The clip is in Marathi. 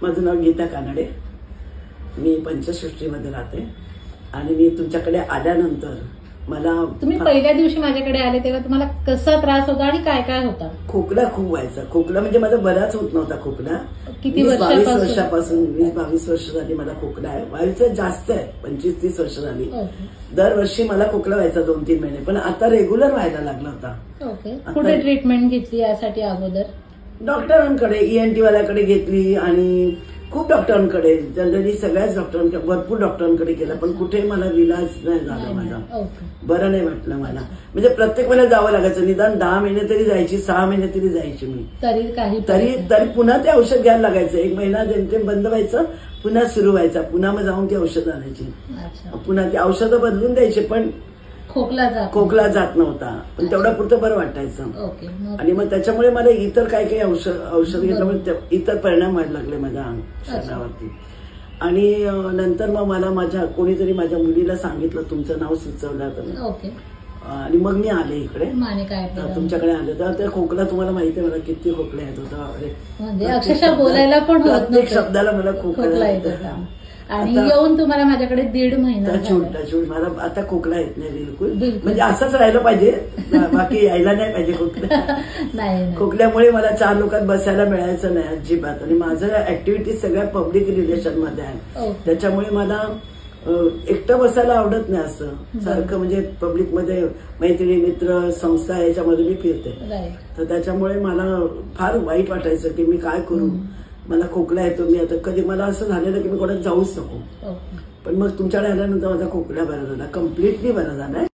माझं नाव गीता कानडे, मी पंचसृष्टीमध्ये राहते आणि मी तुमच्याकडे आल्यानंतर मला तुम्ही पहिल्या दिवशी माझ्याकडे आले तेव्हा तुम्हाला कसा त्रास होता आणि काय काय होता? खोकला खूप व्हायचा. खोकला म्हणजे माझा बराच होत नव्हता खोकला. किती 22 वर्षापासून 20-22 वर्ष झाली मला खोकला आहे. 22 जास्त आहे, 25-30 वर्ष झाली. दरवर्षी मला खोकला व्हायचा 2-3 महिने, पण आता रेग्युलर व्हायला लागला होता. ओके. कुठे ट्रीटमेंट घेतली यासाठी अगोदर? डॉक्टरांकडे, ENT वाल्याकडे घेतली आणि खूप डॉक्टरांकडे, जनरली सगळ्याच डॉक्टरांकडे, भरपूर डॉक्टरांकडे केलं, पण कुठे मला विलाज नाही झाला माझा. बरं नाही वाटलं मला. म्हणजे प्रत्येक वेळेला जावं लागायचं. निदान 10 महिने तरी जायची, 6 महिने तरी जायची मी. तरी पुन्हा ते औषध घ्यायला लागायचं. 1 महिना जेमतेम बंद व्हायचं, पुन्हा सुरू व्हायचा. पुन्हा मग जाऊन ती औषधं आणायची, पुन्हा ती औषधं बदलून द्यायची, पण खोकला जात नव्हता. पण तेवढा पुरतं बरं वाटायचं. आणि मग त्याच्यामुळे मला इतर काही औषध घेतल्यामुळे इतर परिणाम व्हायला लागले माझ्या शरीरावरती. आणि नंतर मग मला कोणीतरी माझ्या मुलीला सांगितलं, तुमचं नाव सुचवलं तर, आणि मग मी आले इकडे, तुमच्याकडे आले. तर त्या खोकला तुम्हाला माहिती आहे मला किती खोकला येत होता. अक्षरशः बोलायला पण प्रत्येक शब्दाला मला खोकला येत होता. आणि येऊन तुम्हाला माझ्याकडे 1.5 महिना छूट मला आता खोकला येत नाही बिलकुल. म्हणजे असंच राहिलं पाहिजे, बाकी यायला नाही पाहिजे खोकला. खोकल्यामुळे मला 4 लोकांत बसायला मिळायचं नाही अजिबात. आणि माझं ऍक्टिव्हिटीज सगळ्या पब्लिक रिलेशन मध्ये आहे, त्याच्यामुळे मला एकटं बसायला आवडत नाही. असं सारखं म्हणजे पब्लिकमध्ये मैत्रिणी, मित्र, संस्था याच्यामध्ये मी फिरते. तर त्याच्यामुळे मला फार वाईट वाटायचं की मी काय करू, मला खोकला येतो. मी आता कधी मला असं झालेलं की मी कोणाला जाऊच नको. पण मग तुमच्याकडे आल्यानंतर माझा खोकला बरा झाला, कम्प्लिटली बरा झालाय.